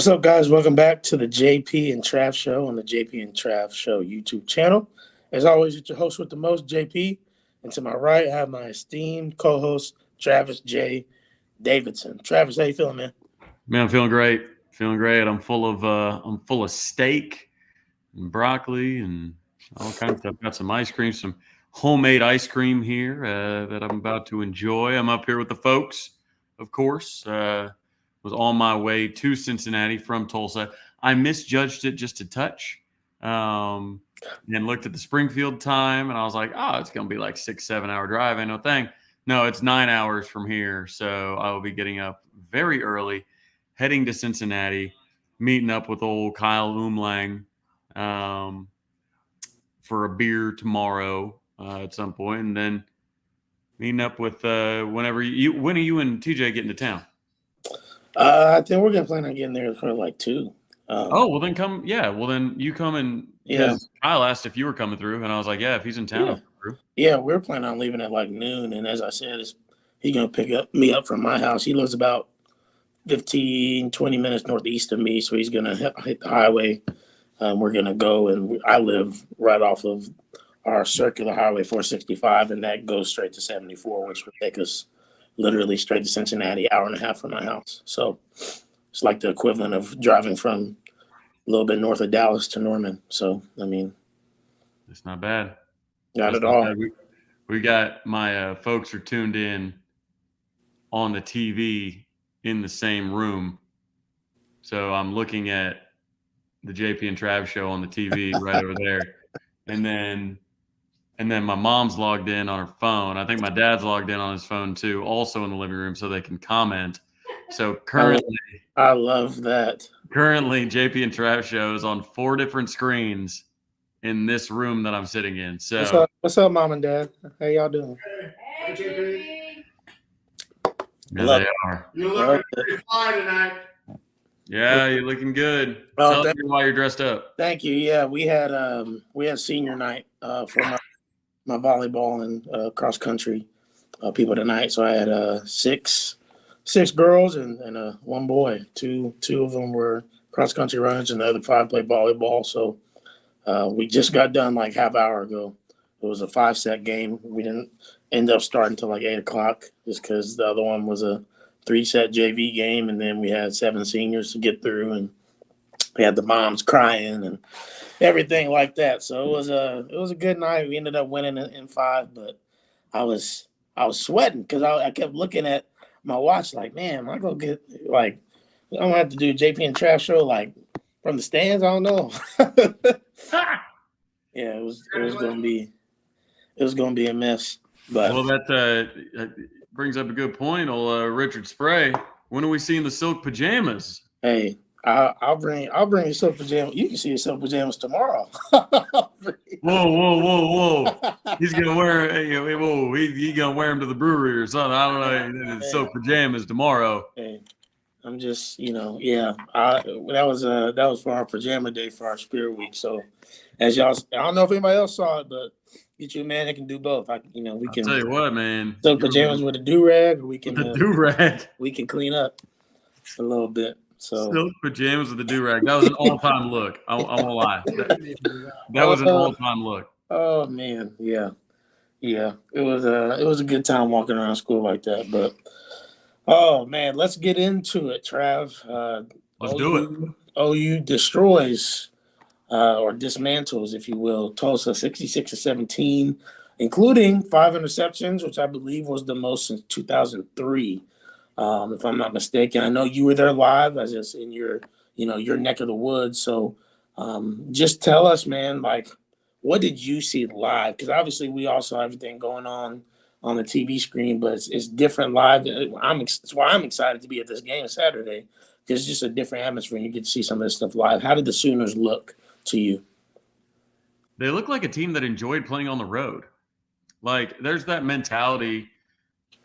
What's up, guys? Welcome back to the JP and Trav Show on the JP and Trav Show YouTube channel. As always, it's your host with the most, JP. And to my right, I have my esteemed co-host, Travis J. Davidson. Travis, how you feeling, man? Man, I'm feeling great. Feeling great. I'm full of steak and broccoli and all kinds of stuff. Got some ice cream, some homemade ice cream here that I'm about to enjoy. I'm up here with the folks, of course. Was on my way to Cincinnati from Tulsa. I misjudged it just a touch. And looked at the Springfield time, and I was like, oh, it's going to be like 6-7 hour drive. Ain't no thing. No, it's 9 hours from here. So I will be getting up very early, heading to Cincinnati, meeting up with old Kyle Umlang for a beer tomorrow at some point, and then meeting up with when are you and TJ getting to town? I think we're going to plan on getting there for like 2. Well, then come. Yeah, well, then you come and because Kyle asked if you were coming through, and I was like, yeah, if he's in town, I'll come through. Yeah, we're planning on leaving at like noon, and as I said, he's going to pick me up from my house. He lives about 15, 20 minutes northeast of me, so he's going to hit the highway. We're going to go, and I live right off of our circular highway 465, and that goes straight to 74, which would take us literally straight to Cincinnati, hour and a half from my house. So it's like the equivalent of driving from a little bit north of Dallas to Norman. So, I mean, it's not bad. Not at all. We got my folks are tuned in on the TV in the same room. So I'm looking at the JP and Trav show on the TV right over there. And then my mom's logged in on her phone. I think my dad's logged in on his phone too, also in the living room so they can comment. So currently, I love that. Currently, JP and Trav show is on 4 different screens in this room that I'm sitting in. So what's up, Mom and Dad? How y'all doing? Hey, JP. Yeah, they are. You look pretty fly tonight. Yeah, you're looking good. Tell me why you're dressed up. Thank you. Yeah, we had senior night for my volleyball and cross country people tonight. So I had six girls and one boy. Two of them were cross country runners, and the other 5 played volleyball. So we just got done like half hour ago. It was a 5-set game. We didn't end up starting until like 8 o'clock, just because the other one was a 3-set JV game, and then we had 7 seniors to get through, and we had the moms crying and everything like that. So it was a good night. We ended up winning in 5, but I was sweating because I kept looking at my watch like, man, am I gonna get like I'm gonna have to do JP and Trav show like from the stands? I don't know. Yeah, it was gonna be a mess. But well, that brings up a good point, old Richard Spray. When are we seeing the silk pajamas? Hey, I'll bring your silk pajamas. You can see your silk pajamas tomorrow. Whoa! He's gonna wear. He's gonna wear them to the brewery or something. I don't know. Silk pajamas tomorrow. Hey, I'm just, yeah. That was for our pajama day for our Spirit Week. So, as y'all, I don't know if anybody else saw it, but get you a man that can do both. We can. I'll tell you what, man. Silk pajamas with a do rag, or we can the do rag. We can clean up a little bit. So silk pajamas with a do rag. That was an all-time look. I won't lie. That was an all-time look. Oh man, yeah. It was a good time walking around school like that. But oh man, let's get into it, Trav. Let's do it. OU destroys or dismantles, if you will, Tulsa 66-17, including 5 interceptions, which I believe was the most since 2003. If I'm not mistaken. I know you were there live, as it's in your neck of the woods. So just tell us, man, like, what did you see live? Because obviously we all saw everything going on the TV screen, but it's different live. That's why I'm excited to be at this game Saturday, because it's just a different atmosphere and you get to see some of this stuff live. How did the Sooners look to you? They look like a team that enjoyed playing on the road. Like, there's that mentality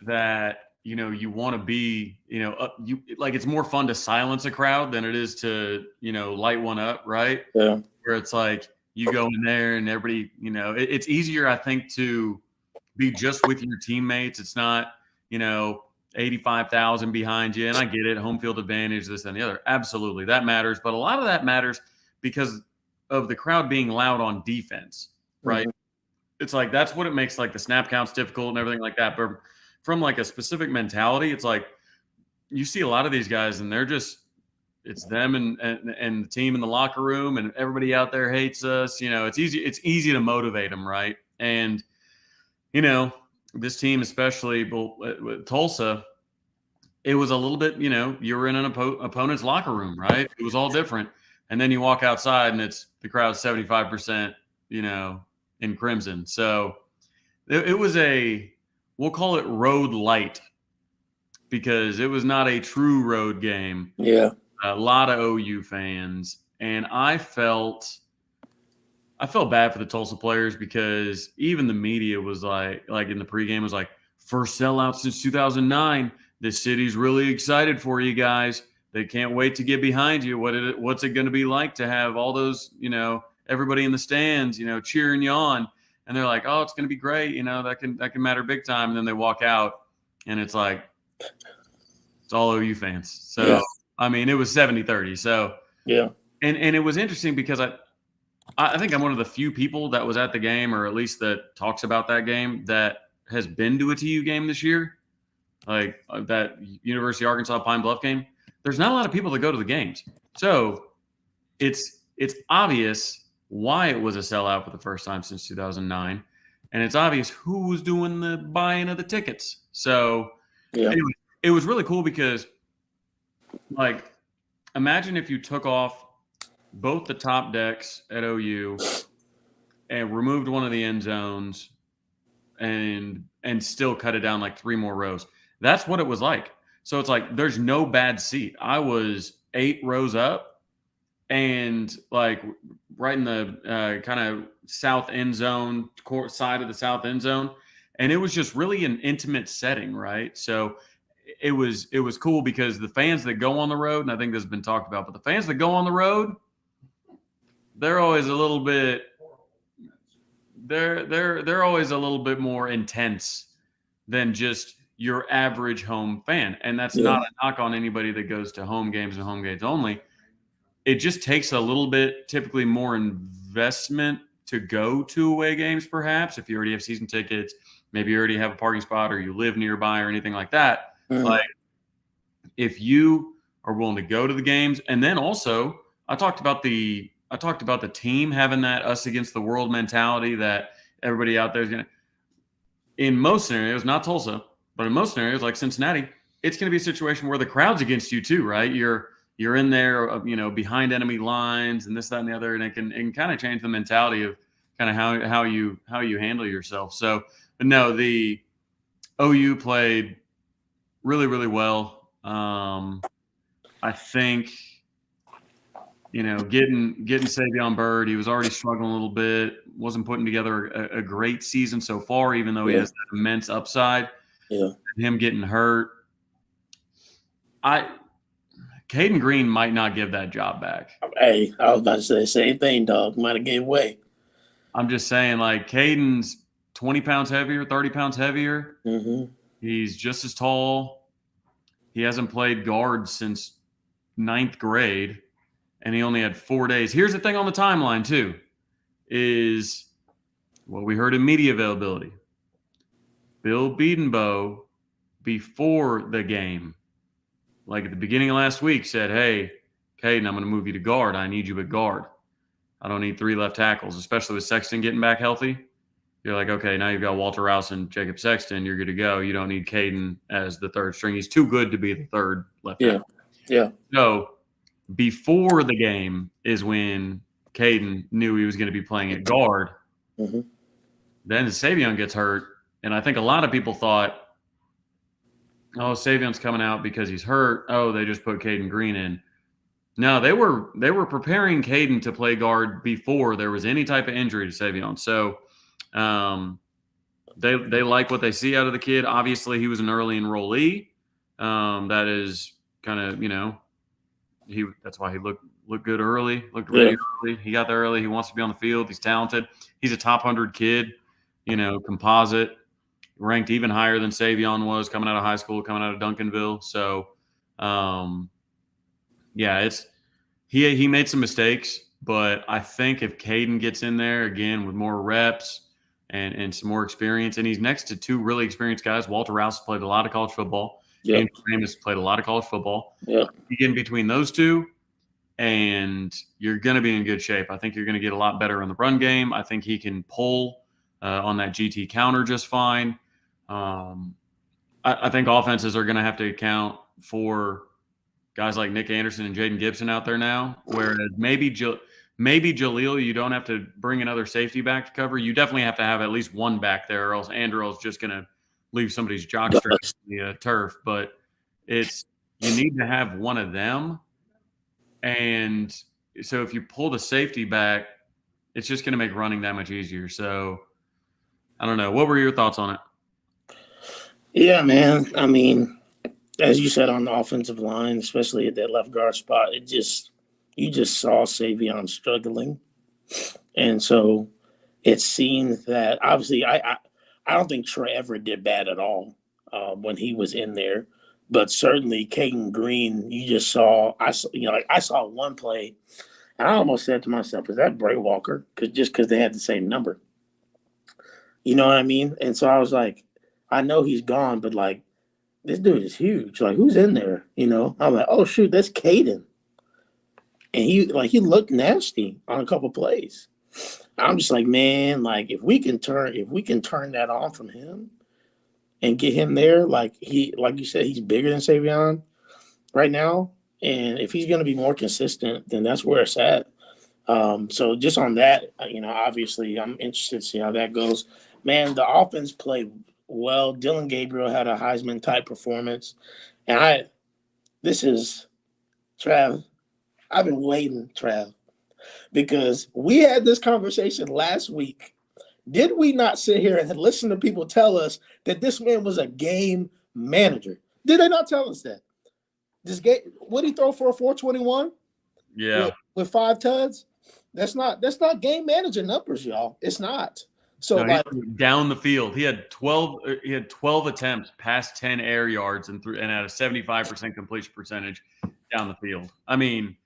that you want to be, like, it's more fun to silence a crowd than it is to, light one up, right? Yeah. Where it's like you go in there and everybody, it's easier, I think, to be just with your teammates. It's not, 85,000 behind you, and I get it, home field advantage, this and the other. Absolutely, that matters. But a lot of that matters because of the crowd being loud on defense, right? Mhm. It's like that's what it makes like the snap counts difficult and everything like that. But from like a specific mentality, it's like you see a lot of these guys, and they're just it's them and the team in the locker room, and everybody out there hates us. It's easy to motivate them, right? And this team, especially with Tulsa, it was a little bit, you were in an opponent's locker room, right? It was all different. And then you walk outside and it's the crowd's 75%, in crimson. So it was we'll call it road light because it was not a true road game. Yeah. A lot of OU fans. And I felt bad for the Tulsa players because even the media was like in the pregame was like, first sellout since 2009. The city's really excited for you guys. They can't wait to get behind you. What's it going to be like to have all those, everybody in the stands, cheering you on? And they're like, oh, it's going to be great. That can matter big time. And then they walk out and it's like, it's all OU fans. So, Yeah. I mean, it was 70-30. So, Yeah. And it was interesting because I think I'm one of the few people that was at the game, or at least that talks about that game, that has been to a TU game this year, like that University of Arkansas Pine Bluff game. There's not a lot of people that go to the games. So it's obvious why it was a sellout for the first time since 2009. And it's obvious who was doing the buying of the tickets. So anyway, it was really cool because, like, imagine if you took off both the top decks at OU and removed one of the end zones and still cut it down like 3 more rows. That's what it was like. So it's like there's no bad seat. I was 8 rows up and like right in the kind of south end zone, court side of the south end zone. And it was just really an intimate setting, right? So it was cool because the fans that go on the road, and I think this has been talked about, but the fans that go on the road, they're always a little bit they're always a little bit more intense than just your average home fan. And that's not a knock on anybody that goes to home games and home games only. It just takes a little bit, typically more investment to go to away games, perhaps, if you already have season tickets, maybe you already have a parking spot or you live nearby or anything like that. Mhm. Like if you are willing to go to the games, and then also I talked about the team having that us against the world mentality that everybody out there is going to, in most scenarios, not Tulsa, but in most scenarios like Cincinnati, it's going to be a situation where the crowd's against you too, right? You're in there, behind enemy lines and this, that, and the other. And it can kind of change the mentality of kind of how you handle yourself. So, but no, the OU played really, really well. I think, getting Savion Byrd, he was already struggling a little bit, wasn't putting together a great season so far, even though he has that immense upside. Yeah. Him getting hurt. Caden Green might not give that job back. Hey, I was about to say the same thing, dog. Might have gave way. I'm just saying, like, Caden's 20 pounds heavier, 30 pounds heavier. Mm-hmm. He's just as tall. He hasn't played guard since 9th grade. And he only had 4 days. Here's the thing on the timeline, too, is what we heard in media availability. Bill Bedenbaugh, before the game, like at the beginning of last week, said, hey, Caden, I'm going to move you to guard. I need you at guard. I don't need 3 left tackles, especially with Sexton getting back healthy. You're like, okay, now you've got Walter Rouse and Jacob Sexton. You're good to go. You don't need Caden as the 3rd string. He's too good to be the 3rd left tackle. Yeah. So before the game is when Caden knew he was going to be playing at guard. Mm-hmm. Then Savion gets hurt, and I think a lot of people thought, oh, Savion's coming out because he's hurt. Oh, they just put Caden Green in. No, they were preparing Caden to play guard before there was any type of injury to Savion. So they like what they see out of the kid. Obviously, he was an early enrollee. That is kind of, that's why he looked good early, looked ready early. He got there early. He wants to be on the field. He's talented. He's a top 100 kid, composite. ranked even higher than Savion was coming out of high school, coming out of Duncanville. So, yeah, he made some mistakes, but I think if Caden gets in there again with more reps and some more experience, and he's next to two really experienced guys. Walter Rouse played a lot of college football. Yep. Andrew Ramis played a lot of college football. Yep. You get in between those two, and you're going to be in good shape. I think you're going to get a lot better in the run game. I think he can pull on that GT counter just fine. I think offenses are going to have to account for guys like Nick Anderson and Jaden Gibson out there now, whereas maybe Jaleel, you don't have to bring another safety back to cover. You definitely have to have at least one back there, or else Andrew is just going to leave somebody's jockstrap on the turf. But you need to have one of them. And so if you pull the safety back, it's just going to make running that much easier. So I don't know. What were your thoughts on it? Yeah, man. I mean, as you said, on the offensive line, especially at that left guard spot, you just saw Savion struggling. And so it seemed that obviously I don't think Troy ever did bad at all when he was in there. But certainly Caden Green, you just saw I saw one play, and I almost said to myself, is that Bray Walker? Because they had the same number. You know what I mean? And so I was like, I know he's gone, but like this dude is huge. Like, who's in there? You know? I'm like, oh shoot, that's Caden. And he looked nasty on a couple plays. I'm just like, man, like if we can turn that on from him and get him there, like you said, he's bigger than Savion right now. And if he's going to be more consistent, then that's where it's at. So just on that, obviously I'm interested to see how that goes. Man, the offense played well. Dylan Gabriel had a Heisman type performance. And Trav, I've been waiting, Trav, because we had this conversation last week. Did we not sit here and listen to people tell us that this man was a game manager? Did they not tell us that? This game, what did he throw for a 421? Yeah, with 5 tuds. That's not game manager numbers, y'all. It's not. So down the field, he had 12 attempts past 10 air yards and had a 75% completion percentage down the field. I mean,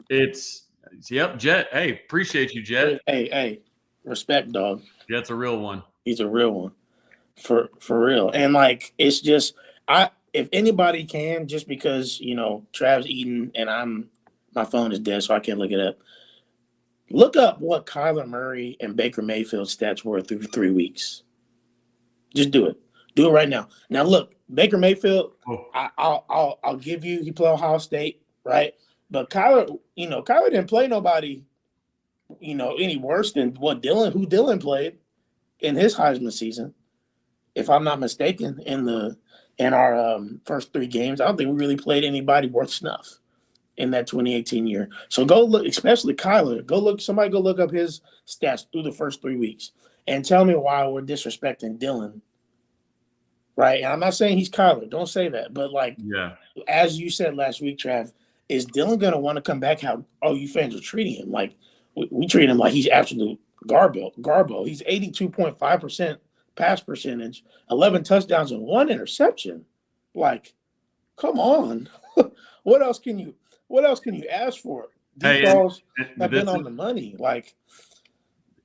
Jet. Hey, appreciate you, Jet. Hey, respect, dog. Jet's a real one. He's a real one, for real. And like, it's just if anybody can, just because Trav's eating and my phone is dead, so I can't look it up. Look up what Kyler Murray and Baker Mayfield's stats were through 3 weeks. Just do it. Do it right now. Now look, Baker Mayfield. I'll give you. He played Ohio State, right? But Kyler didn't play nobody, any worse than who Dylan played in his Heisman season, if I'm not mistaken. In our first 3 games, I don't think we really played anybody worth snuff in that 2018 year. So go look, especially Kyler. Somebody go look up his stats through the first 3 weeks and tell me why we're disrespecting Dylan. Right? And I'm not saying he's Kyler. Don't say that. But as you said last week, Trav, is Dylan going to want to come back? How you fans are treating him? Like we treat him like he's absolute garbo. He's 82.5% pass percentage, 11 touchdowns and 1 interception. Like, come on. What else can you ask for? These balls have been on the money. Like,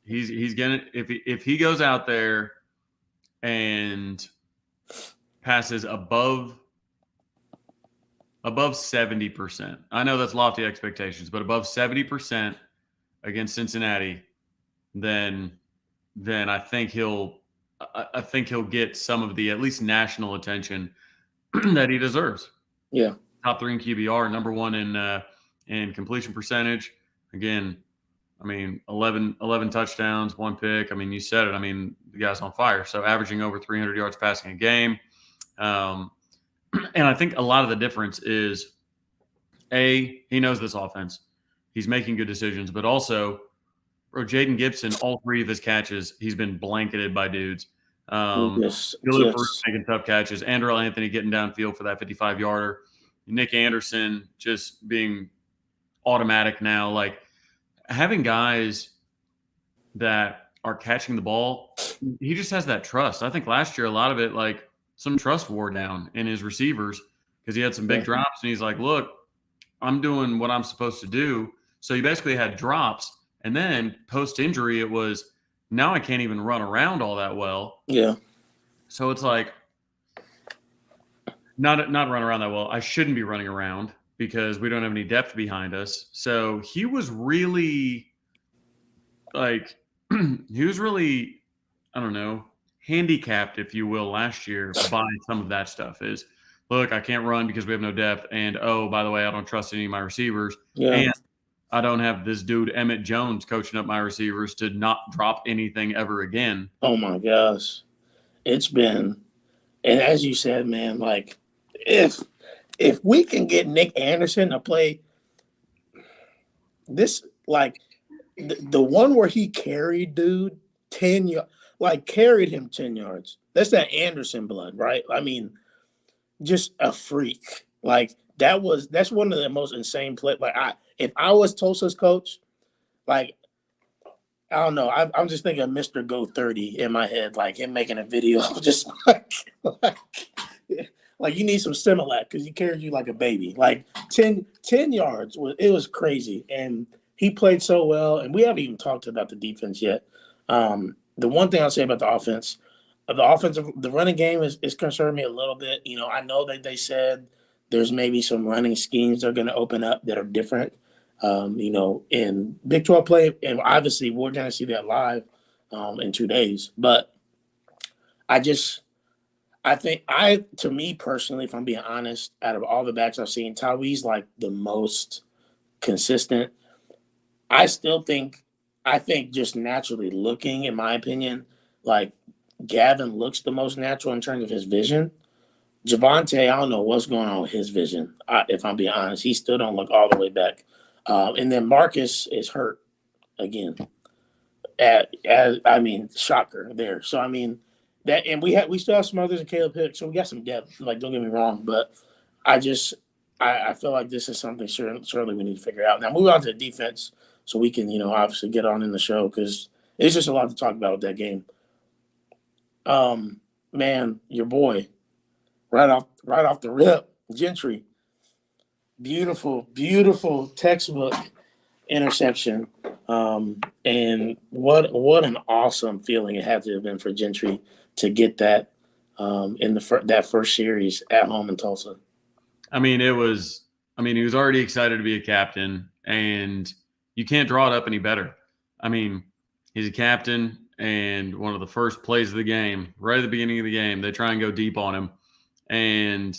he's gonna if he goes out there and passes above 70%. I know that's lofty expectations, but above 70% against Cincinnati, then I think he'll get some of the at least national attention that he deserves. Yeah. Top 3 in QBR, number 1 in completion percentage. Again, I mean, 11 touchdowns, 1 pick. I mean, you said it. I mean, the guy's on fire. So averaging over 300 yards passing a game. And I think a lot of the difference is, he knows this offense. He's making good decisions, but also, Jaden Gibson, all 3 of his catches, he's been blanketed by dudes. Making tough catches. Andrew Anthony getting downfield for that 55-yarder. Nick Anderson just being automatic now. Like, having guys that are catching the ball, he just has that trust. I think last year, a lot of it, like some trust wore down in his receivers because he had some big drops and he's like, look, I'm doing what I'm supposed to do. So he basically had drops. And then post injury, it was now I can't even run around all that well. Yeah. So it's like not run around that well. I shouldn't be running around because we don't have any depth behind us. So he was really like he was really, I don't know, handicapped, if you will, last year by some of that stuff. Is look, I can't run because we have no depth, and oh, by the way, I don't trust any of my receivers, and I don't have this dude Emmett Jones coaching up my receivers to not drop anything ever again. Oh my gosh, it's been, and as you said, man, like if we can get Nick Anderson to play this, like the one where he carried dude 10 yards, like carried him 10 yards. That's that Anderson blood, right? I mean, just a freak. Like that's one of the most insane plays. Like if I was Tulsa's coach, like I don't know, I'm just thinking of Mr. Go 30 in my head, like him making a video of just like you need some Similac because he carried you like a baby. Like 10 yards, it was crazy. And he played so well. And we haven't even talked about the defense yet. The one thing I'll say about the offense, the running game is concerned me a little bit. You know, I know that they said there's maybe some running schemes that are going to open up that are different, you know, in Big 12 play. And obviously we're going to see that live in 2 days. But to me personally, if I'm being honest, out of all the backs I've seen, Tawi's like the most consistent. I think just naturally looking, in my opinion, like Gavin looks the most natural in terms of his vision. Javonte, I don't know what's going on with his vision. If I'm being honest, he still don't look all the way back. And then Marcus is hurt again. I mean, shocker there. So I mean that, and we still have some others in Caleb Hicks, so we got some depth. Like, don't get me wrong, but I feel like this is something certainly we need to figure out. Now move on to the defense, so we can, you know, obviously get on in the show because it's just a lot to talk about with that game. Man, your boy, right off the rip, Gentry, beautiful textbook interception. And what an awesome feeling it had to have been for Gentry to get that in that first series at home in Tulsa. I mean, he was already excited to be a captain, and you can't draw it up any better. I mean, he's a captain, and one of the first plays of the game, right at the beginning of the game, they try and go deep on him. And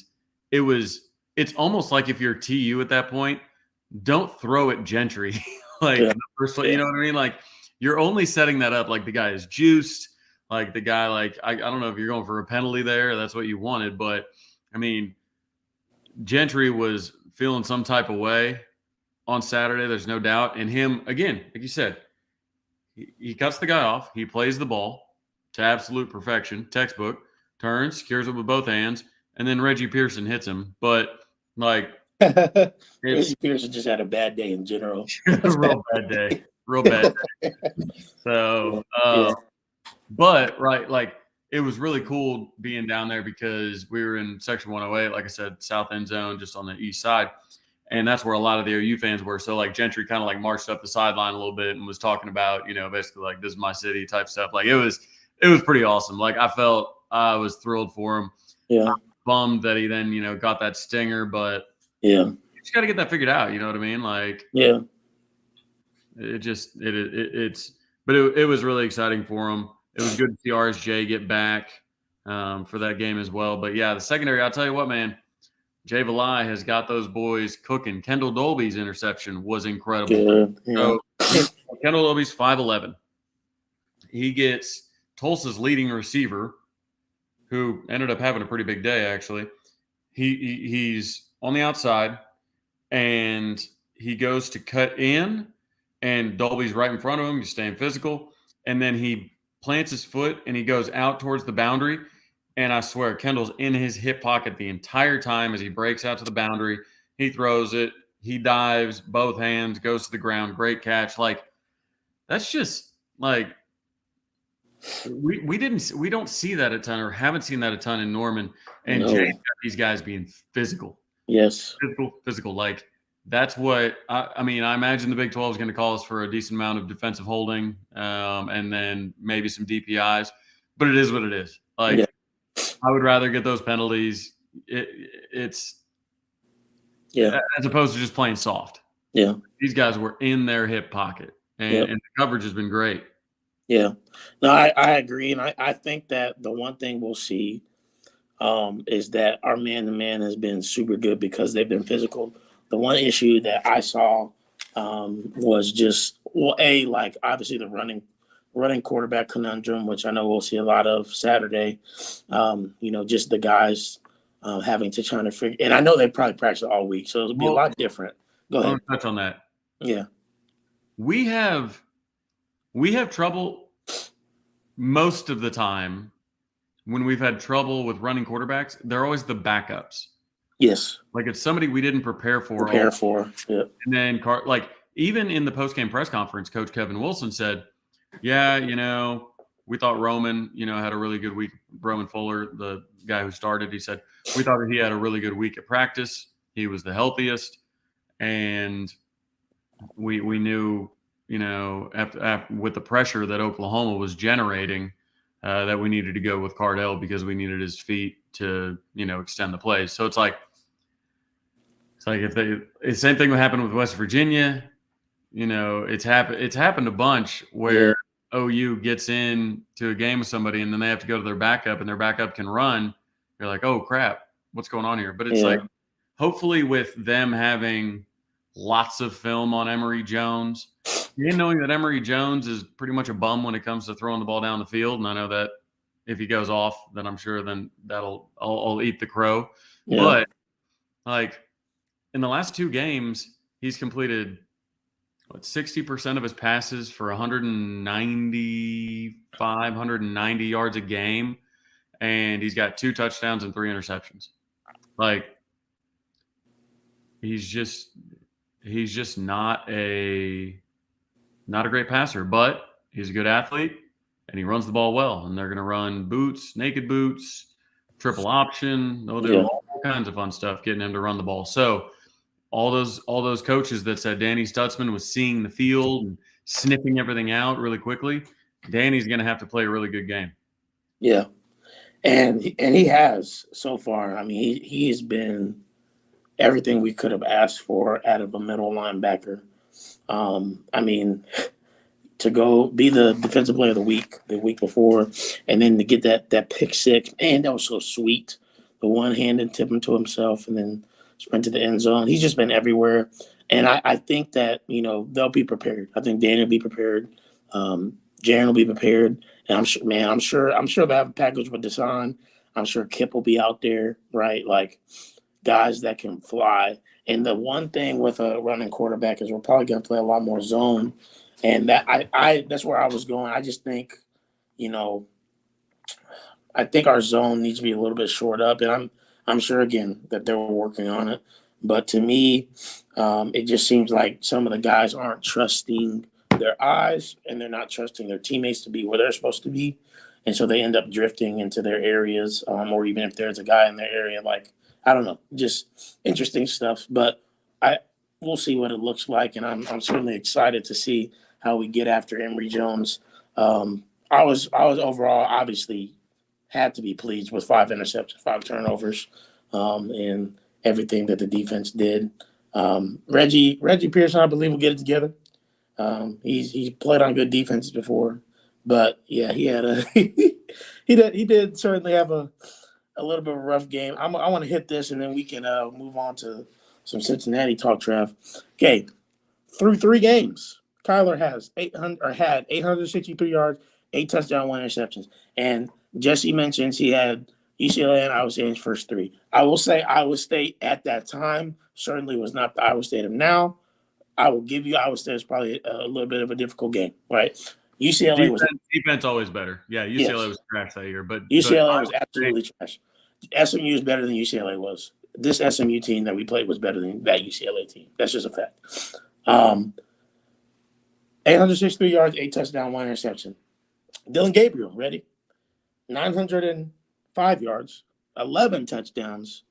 it's almost like if you're TU at that point, don't throw at Gentry. The first play, you know what I mean? Like, you're only setting that up. Like, the guy is juiced. Like, the guy, like, I don't know if you're going for a penalty there. That's what you wanted. But, I mean, Gentry was feeling some type of way on Saturday. There's no doubt. And him, again, like you said, he cuts the guy off. He plays the ball to absolute perfection, textbook, turns, secures it with both hands, and then Reggie Pearson hits him. But, like, Reggie Pearson just had a bad day in general. Real bad day. So, but, right, like, it was really cool being down there because we were in Section 108, like I said, south end zone, just on the east side. And that's where a lot of the OU fans were. So, like, Gentry kind of, like, marched up the sideline a little bit and was talking about, you know, basically, like, this is my city type stuff. Like, it was pretty awesome. Like, I was thrilled for him. Yeah. I'm bummed that he then, you know, got that stinger, but yeah, you just got to get that figured out. You know what I mean? Like, yeah, it was really exciting for him. It was good to see RSJ get back for that game as well. But yeah, the secondary, I'll tell you what, man, Jay Valai has got those boys cooking. Kendall Dolby's interception was incredible. yeah. So Kendall Dolby's 5'11". He gets Tulsa's leading receiver, who ended up having a pretty big day, actually. He's on the outside, and he goes to cut in, and Dolby's right in front of him. He's staying physical. And then he plants his foot, and he goes out towards the boundary. And I swear, Kendall's in his hip pocket the entire time as he breaks out to the boundary. He throws it. He dives, both hands, goes to the ground. Great catch. Like, that's just, like, We don't see that a ton, or haven't seen that a ton in Norman. And No. Jay's got these guys being physical. Yes. Physical. Like that's what I mean. I imagine the Big 12 is going to call us for a decent amount of defensive holding, and then maybe some DPIs. But it is what it is. Like Yeah. I would rather get those penalties. It's as opposed to just playing soft. Yeah. These guys were in their hip pocket, and the coverage has been great. Yeah. No, I agree, and I think that the one thing we'll see is that our man-to-man has been super good because they've been physical. The one issue that I saw was just like obviously the running quarterback conundrum, which I know we'll see a lot of Saturday. Just the guys having to try to figure. And I know they probably practice all week, so it'll be a lot different. Go ahead. I'll touch on that. Yeah, we have trouble most of the time. When we've had trouble with running quarterbacks, they're always the backups. Yes. Like it's somebody we didn't prepare for. Yep. And then, like, even in the post-game press conference, Coach Kevin Wilson said, yeah, we thought Roman, had a really good week. Roman Fuller, the guy who started, he said, we thought that he had a really good week at practice. He was the healthiest. And we knew, after, with the pressure that Oklahoma was generating, that we needed to go with Cardell because we needed his feet to, extend the plays. So it's like if the same thing would happen with West Virginia, it's happened a bunch where OU gets in to a game with somebody and then they have to go to their backup and their backup can run. You're like, oh crap, what's going on here? But it's like, hopefully with them having lots of film on Emory Jones, and knowing that Emory Jones is pretty much a bum when it comes to throwing the ball down the field. And I know that if he goes off, then I'm sure then I'll eat the crow. Yeah. But like in the last two games, he's completed 60% of his passes for 190 yards a game. And he's got 2 touchdowns and 3 interceptions. Like he's just not a great passer, but he's a good athlete and he runs the ball well. And they're going to run boots, naked boots, triple option. They'll do all kinds of fun stuff getting him to run the ball. So all those coaches that said Danny Stutzman was seeing the field and sniffing everything out really quickly, Danny's going to have to play a really good game. Yeah. And he has so far. I mean, he's been everything we could have asked for out of a middle linebacker. I mean, to go be the defensive player of the week before, and then to get that pick six, man, that was so sweet. The one-handed tip him to himself and then sprint to the end zone. He's just been everywhere. And I think that, they'll be prepared. I think Danny will be prepared. Jaron will be prepared. And I'm sure they'll have a package with Deshaun. I'm sure Kip will be out there, right? Like guys that can fly. And the one thing with a running quarterback is we're probably going to play a lot more zone. And that that's where I was going. I just think, I think our zone needs to be a little bit shored up. And I'm sure, again, that they were working on it. But to me, it just seems like some of the guys aren't trusting their eyes and they're not trusting their teammates to be where they're supposed to be. And so they end up drifting into their areas, or even if there's a guy in their area, like, I don't know, just interesting stuff. But we'll see what it looks like. And I'm certainly excited to see how we get after Emory Jones. I was overall obviously had to be pleased with 5 interceptions, 5 turnovers, and everything that the defense did. Reggie Pearson, I believe, will get it together. He's played on good defenses before, but yeah, he had he did certainly have a little bit of a rough game. I want to hit this and then we can move on to some Cincinnati talk, Trev. Okay, through 3 games, Kyler had 863 yards, 8 touchdowns, 1 interceptions, and Jesse mentions he had UCLA and Iowa State in his first 3. I will say Iowa State at that time certainly was not the Iowa State of now. I will give you Iowa State is probably a little bit of a difficult game, right? UCLA was defense always better. Yeah, UCLA was trash that year, but UCLA was absolutely trash. SMU is better than UCLA was. This SMU team that we played was better than that UCLA team. That's just a fact. 863 yards, 8 touchdowns, 1 interception. Dylan Gabriel, ready? 905 yards, 11 touchdowns,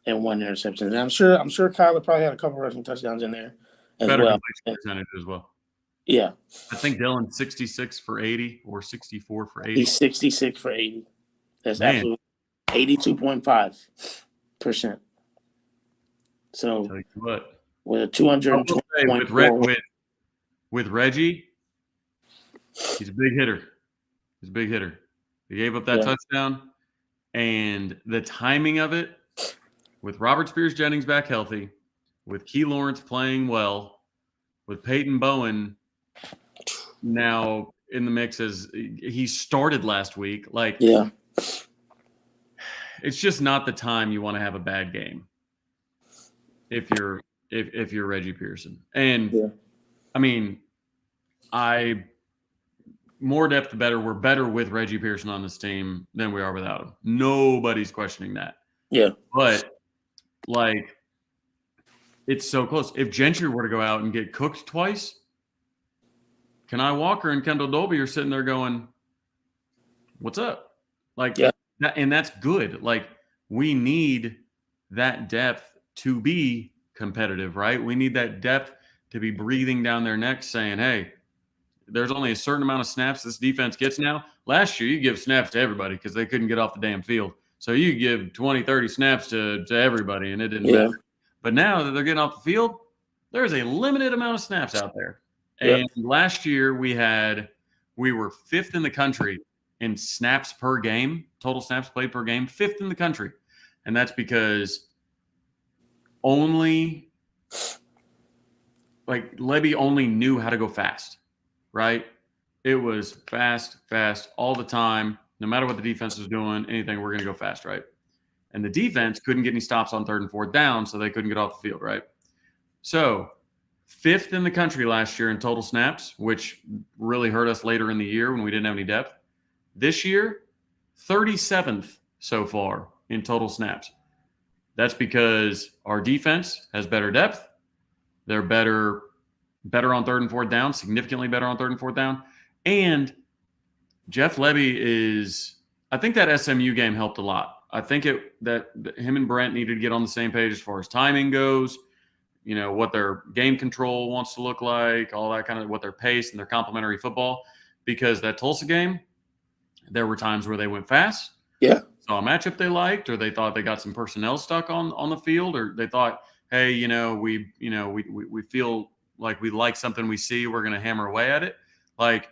and 1 interception. And I'm sure Kyler probably had a couple rushing touchdowns in there as Better well. completion percentage as well. Yeah. I think Dylan's 66 for 80 or 64 for 80. He's 66 for 80. That's Man. absolutely 82.5%. So Tell you what. with a 220 with Reggie, he's a big hitter. He's a big hitter. He gave up that touchdown, and the timing of it, with Robert Spears-Jennings back healthy, with Key Lawrence playing well, with Peyton Bowen now in the mix as he started last week. Like, it's just not the time you want to have a bad game if you're Reggie Pearson. And I mean, more depth the better. We're better with Reggie Pearson on this team than we are without him. Nobody's questioning that. Yeah. But like, it's so close. If Gentry were to go out and get cooked twice, Kenai Walker and Kendall Dolby are sitting there going, "What's up?" Like, and that's good. Like, we need that depth to be competitive, right? We need that depth to be breathing down their necks saying, "Hey, there's only a certain amount of snaps this defense gets now." Last year, you give snaps to everybody because they couldn't get off the damn field. So you give 20, 30 snaps to everybody, and it didn't matter. But now that they're getting off the field, there's a limited amount of snaps out there. And last year, we were 5th in the country in snaps per game, total snaps played per game, 5th in the country. And that's because Lebby only knew how to go fast, right? It was fast all the time. No matter what the defense was doing, anything, we're going to go fast, right? And the defense couldn't get any stops on 3rd and 4th down, so they couldn't get off the field, right? So 5th in the country last year in total snaps, which really hurt us later in the year when we didn't have any depth. This year, 37th so far in total snaps. That's because our defense has better depth. They're better on 3rd and 4th down, significantly better on 3rd and 4th down. And Jeff Lebby I think that SMU game helped a lot. I think that him and Brent needed to get on the same page as far as timing goes, you know, what their game control wants to look like, all that kind of, what their pace and their complementary football, because that Tulsa game, there were times where they went fast. Yeah. Saw a matchup they liked, or they thought they got some personnel stuck on the field, or they thought, hey, we feel like we like something we see, we're going to hammer away at it. Like,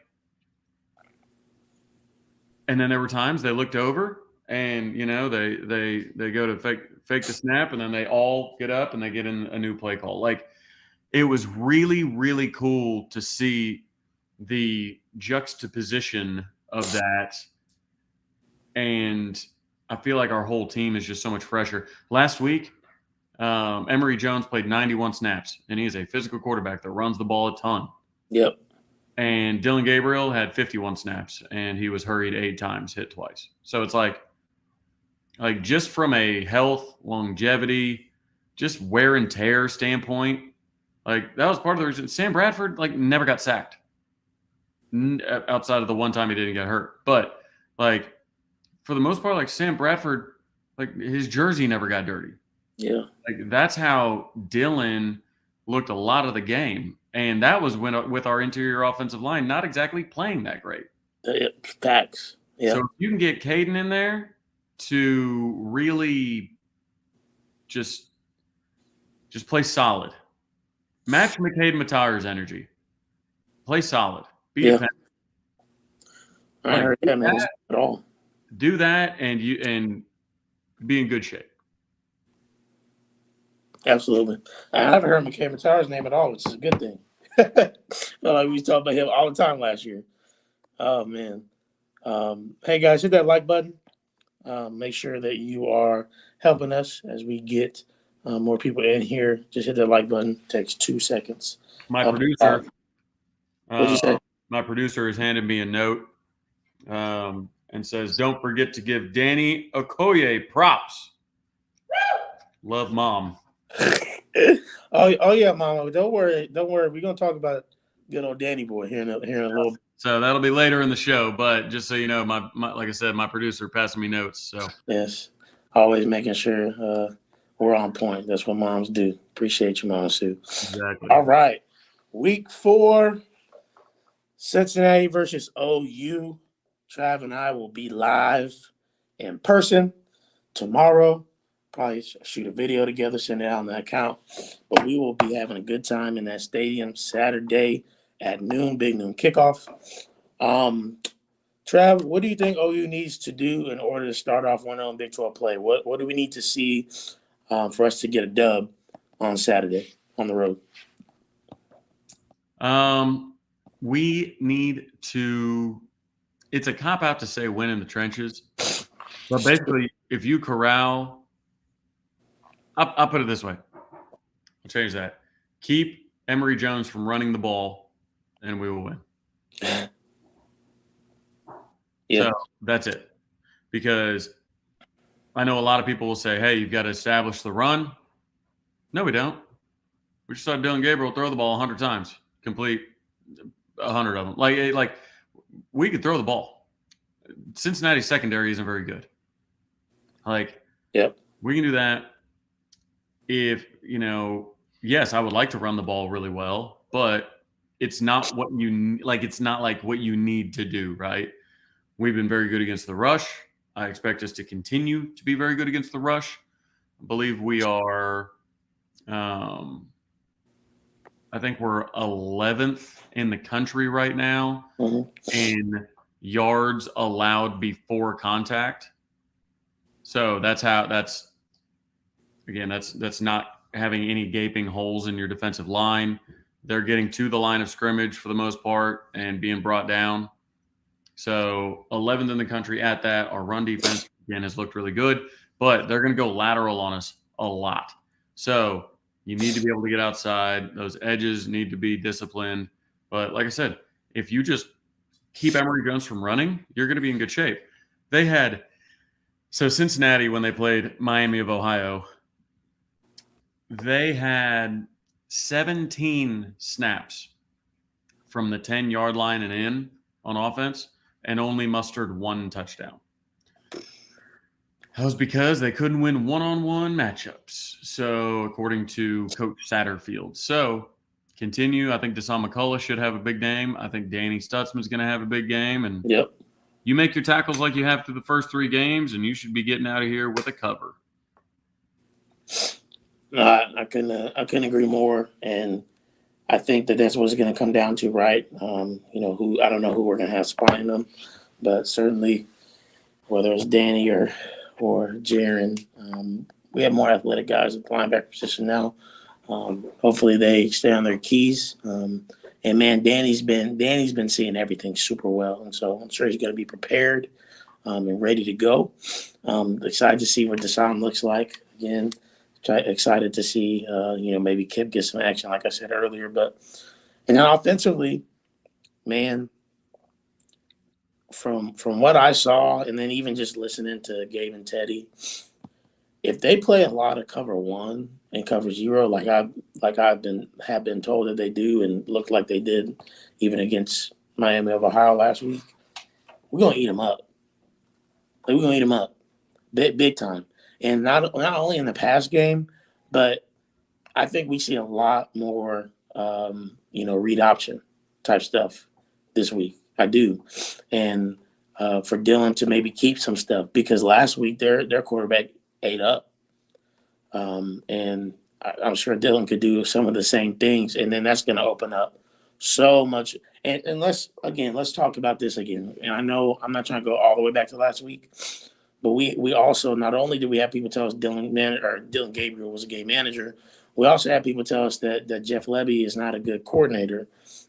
and then there were times they looked over and, they go to fake the snap, and then they all get up and they get in a new play call. Like, it was really, really cool to see the juxtaposition of that. And I feel like our whole team is just so much fresher. Last week, Emory Jones played 91 snaps, and he is a physical quarterback that runs the ball a ton. Yep. And Dylan Gabriel had 51 snaps, and he was hurried 8 times, hit twice. So it's like just from a health, longevity, just wear and tear standpoint, like, that was part of the reason. Sam Bradford, never got sacked outside of the one time he didn't get hurt. But, for the most part, Sam Bradford, his jersey never got dirty. Yeah. That's how Dylan looked a lot of the game. And that was with our interior offensive line not exactly playing that great. Facts. Yeah. So if you can get Caden in there to really just play solid, match McCade Mattar's energy, play solid, be dependent. I heard that, man. At all. Do that, and be in good shape. Absolutely. I haven't heard McCade Mattar's name at all, which is a good thing. Felt like we talked about him all the time last year. Oh, man. Hey, guys, hit that like button. Make sure that you are helping us as we get more people in here. Just hit that like button. Takes 2 seconds. My producer, what'd you say? My producer has handed me a note and says, "Don't forget to give Danny Okoye props. Love, Mom." Oh yeah, Mama. Don't worry. We're gonna talk about good old Danny boy here in a little. So that'll be later in the show. But just so you know, my like I said, my producer passing me notes. So Yes, always making sure we're on point. That's what moms do. Appreciate you, Mama Sue. exactly. All right, week 4, Cincinnati versus OU. Trav and I will be live in person tomorrow. Probably shoot a video together, send it out on the account. But we will be having a good time in that stadium Saturday at noon, big noon kickoff. Trav, what do you think OU needs to do in order to start off 1-0 Big 12 play? What do we need to see for us to get a dub on Saturday on the road? We need to. It's a cop out to say win in the trenches, but basically, if you corral. I'll put it this way. I'll change that. Keep Emory Jones from running the ball, and we will win. Yeah. So that's it. Because I know a lot of people will say, hey, you've got to establish the run. No, we don't. We just saw Dylan Gabriel throw the ball 100 times, complete 100 of them. Like we could throw the ball. Cincinnati's secondary isn't very good. Yep. We can do that. If, yes, I would like to run the ball really well, but it's not what it's not like what you need to do, right? We've been very good against the rush. I expect us to continue to be very good against the rush. I believe we are, I think we're 11th in the country right now in yards allowed before contact. So that's not having any gaping holes in your defensive line. They're getting to the line of scrimmage for the most part and being brought down. So 11th in the country at that. Our run defense, again, has looked really good, but they're going to go lateral on us a lot. So you need to be able to get outside. Those edges need to be disciplined. But like I said, if you just keep Emory Jones from running, you're going to be in good shape. So Cincinnati, when they played Miami of Ohio, they had 17 snaps from the 10-yard line and in on offense and only mustered 1 touchdown. That was because they couldn't win one-on-one matchups. So according to Coach Satterfield. So continue. I think Deshaun McCullough should have a big game. I think Danny Stutzman's going to have a big game. And Yep. You make your tackles like you have through the first 3 games, and you should be getting out of here with a cover. No, I couldn't agree more, and I think that's what it's going to come down to, right? I don't know who we're going to have spying them, but certainly whether it's Danny or Jaron, we have more athletic guys at the linebacker position now. Hopefully they stay on their keys. And man, Danny's been seeing everything super well, and so I'm sure he's going to be prepared and ready to go. Excited to see what Deshaun looks like again. Excited to see maybe Kip get some action, like I said earlier. And then offensively, man, from what I saw, and then even just listening to Gabe and Teddy, if they play a lot of cover 1 and cover 0, like have been told that they do, and looked like they did even against Miami of Ohio last week, we're gonna eat them up. We're gonna eat them up, big time. And not only in the pass game, but I think we see a lot more, read option type stuff this week. I do, and for Dylan to maybe keep some stuff, because last week their quarterback ate up, and I'm sure Dylan could do some of the same things, and then that's going to open up so much. And let's talk about this again. And I know I'm not trying to go all the way back to last week, but we also, not only do we have people tell us Dylan Gabriel was a game manager, we also have people tell us that Jeff Lebby is not a good coordinator,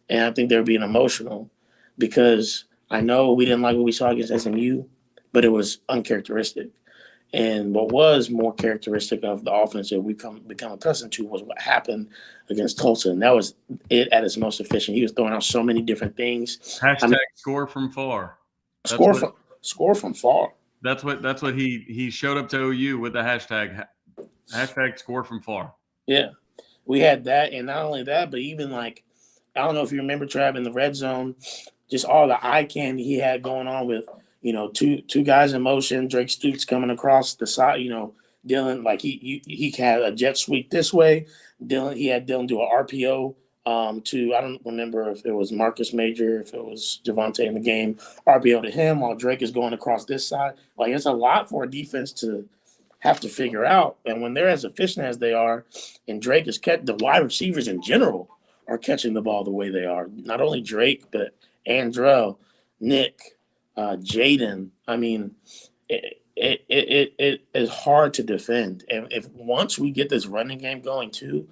and I think they're being emotional because I know we didn't like what we saw against SMU, but it was uncharacteristic. And what was more characteristic of the offense that we become accustomed to was what happened against Tulsa, and that was it at its most efficient. He was throwing out so many different things. Hashtag score from far. Score from far. That's what he showed up to OU with the hashtag score from far. Yeah, we had that, and not only that, but even like I don't know if you remember Trav in the red zone, just all the eye candy he had going on with, two guys in motion, Drake Stoops coming across the side, Dylan, like he had a jet sweep this way. He had Dylan do an RPO to, I don't remember if it was Marcus Major, if it was Javante in the game, RPO to him while Drake is going across this side. Like, it's a lot for a defense to have to figure out. And when they're as efficient as they are, and Drake is the wide receivers in general are catching the ball the way they are. Not only Drake, but Andrell, Nick, Jaden. I mean, it is hard to defend. And if once we get this running game going too,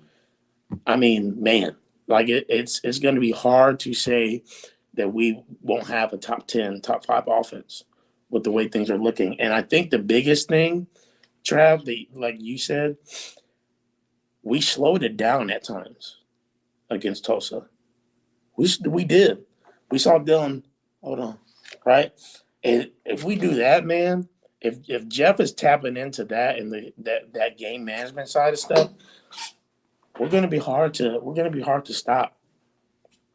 I mean, man, like it's going to be hard to say that we won't have a top 10, top 5 offense with the way things are looking. And I think the biggest thing, Trav, like you said, we slowed it down at times against Tulsa. We did. We saw Dylan. Hold on, right? And if we do that, man, if Jeff is tapping into that and that game management side of stuff, we're gonna be hard to stop.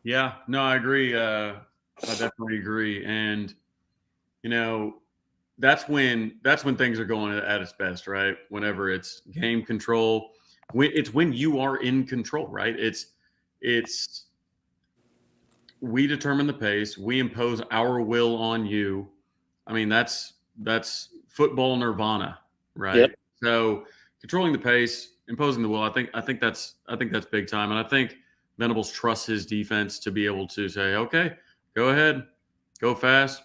Yeah, no, I agree. I definitely agree. And that's when things are going at its best, right? Whenever it's game control, it's when you are in control, right? It's we determine the pace, we impose our will on you. I mean, that's football nirvana, right? Yep. So controlling the pace, imposing the will, I think that's big time. And I think Venables trusts his defense to be able to say, okay, go ahead, go fast,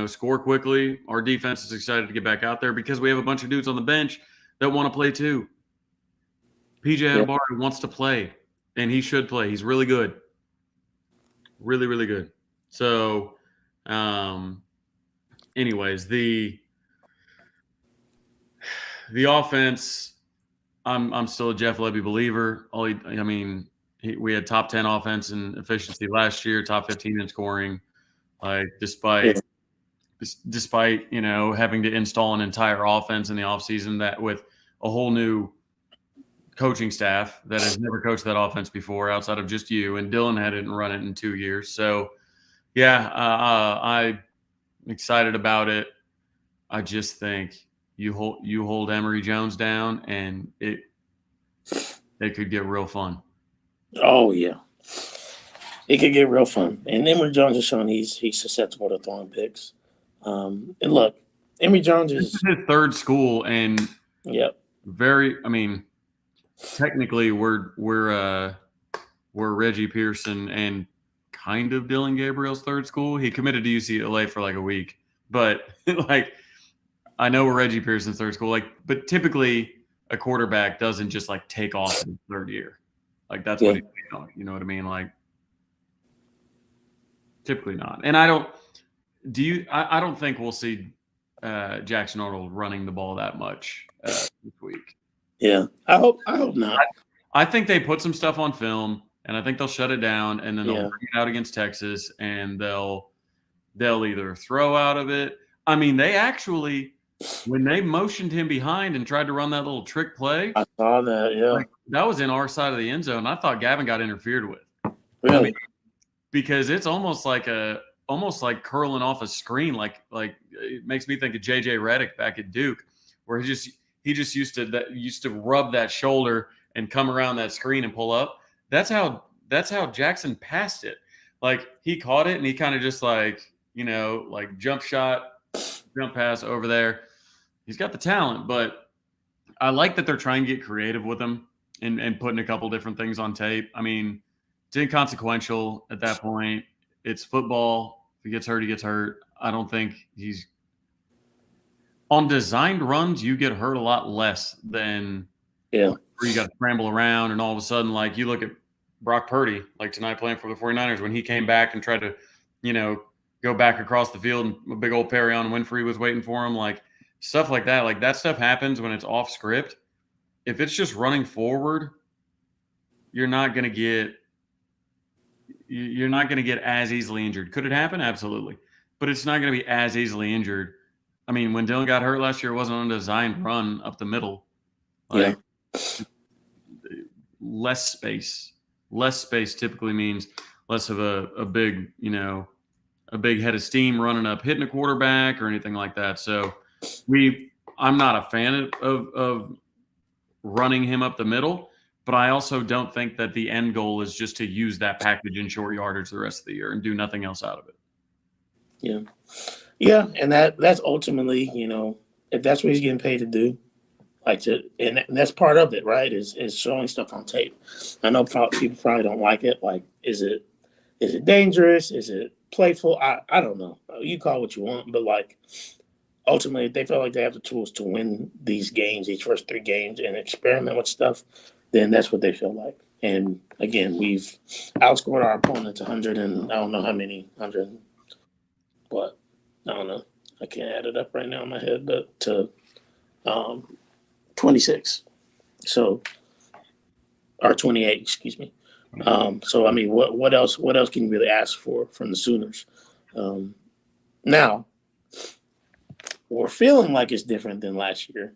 score quickly. Our defense is excited to get back out there because we have a bunch of dudes on the bench that want to play too. PJ Adebawore wants to play, and he should play. He's really good. Really, really good. So, anyways, the offense, I'm still a Jeff Lebby believer. We had top 10 offense in efficiency last year, top 15 in scoring. Like despite having to install an entire offense in the offseason that with a whole new coaching staff that has never coached that offense before outside of just you, and Dylan hadn't run it in 2 years. So yeah, I'm excited about it. I just think you hold Emory Jones down and it could get real fun. Oh yeah, it could get real fun. And Emory Jones has shown he's susceptible to throwing picks. And look, Emory Jones is his third school, and technically we're Reggie Pearson and kind of Dylan Gabriel's third school. He committed to UCLA for like a week, but like I know we're Reggie Pearson's third school. But typically a quarterback doesn't just like take off in his third year. Like that's what he's doing. You know what I mean? Like typically not. And I don't think we'll see Jackson Arnold running the ball that much this week. Yeah, I hope not. I think they put some stuff on film, and I think they'll shut it down, and then they'll bring it out against Texas, and they'll either throw out of it. I mean, they actually, when they motioned him behind and tried to run that little trick play, I saw that. Yeah, that was in our side of the end zone. I thought Gavin got interfered with. Really? I mean, because it's almost like curling off a screen. Like it makes me think of JJ Redick back at Duke, where he just used to rub that shoulder and come around that screen and pull up. That's how Jackson passed it. Like he caught it and he kind of just like jump pass over there. He's got the talent, but I like that they're trying to get creative with him and putting a couple different things on tape. I mean, it's inconsequential at that point. It's football. If he gets hurt, he gets hurt. I don't think he's on designed runs. You get hurt a lot less than where you got to scramble around, and all of a sudden, like you look at Brock Purdy, like tonight playing for the 49ers, when he came back and tried to, go back across the field and a big old Perrion Winfrey was waiting for him, like stuff like that. Like that stuff happens when it's off script. If it's just running forward, you're not going to get as easily injured. Could it happen? Absolutely. But it's not going to be as easily injured. I mean, when Dylan got hurt last year, it wasn't a designed run up the middle. Less space. less space typically means less of a big, a big head of steam running up, hitting a quarterback or anything like that. So I'm not a fan of running him up the middle, but I also don't think that the end goal is just to use that package in short yardage the rest of the year and do nothing else out of it. Yeah. Yeah. And that's ultimately, if that's what he's getting paid to do, and that's part of it, right? Is showing stuff on tape. I know people probably don't like it. Like, is it dangerous? Is it playful? I don't know. You call it what you want, but like, ultimately, if they feel like they have the tools to win these games, these first 3 games, and experiment with stuff, then that's what they feel like. And again, we've outscored our opponents 100 and I don't know how many, 100, what? I don't know. I can't add it up right now in my head, but to 26. So, or 28, excuse me. So I mean, what else can you really ask for from the Sooners? Now, we're feeling like it's different than last year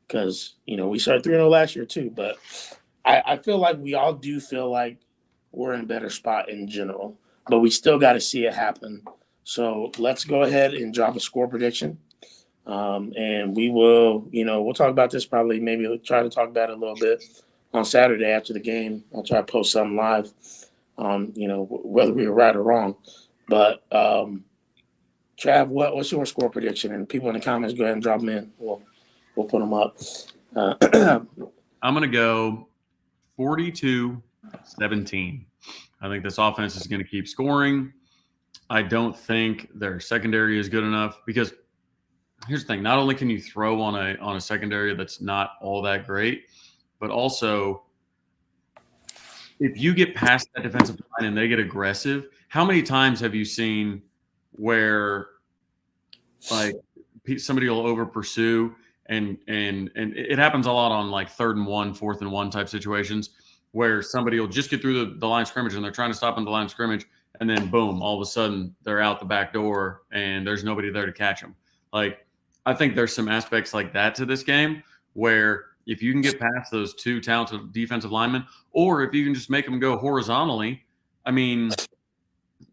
because we started 3-0 last year too, but I feel like we all do feel like we're in a better spot in general, but we still got to see it happen. So let's go ahead and drop a score prediction. And we will, we'll talk about this probably, maybe we'll try to talk about it a little bit on Saturday after the game. I'll try to post something live on, whether we were right or wrong. But Trav, what's your score prediction? And people in the comments, go ahead and drop them in. We'll put them up. I'm going to go 42-17. I think this offense is going to keep scoring. I don't think their secondary is good enough because here's the thing. Not only can you throw on a secondary that's not all that great, but also if you get past that defensive line and they get aggressive, how many times have you seen where like somebody will over pursue and it happens a lot on like 3rd and 1, 4th and 1 type situations where somebody will just get through the line of scrimmage and they're trying to stop in the line of scrimmage and then boom, all of a sudden they're out the back door and there's nobody there to catch them. Like, I think there's some aspects like that to this game where if you can get past those 2 talented defensive linemen, or if you can just make them go horizontally, I mean,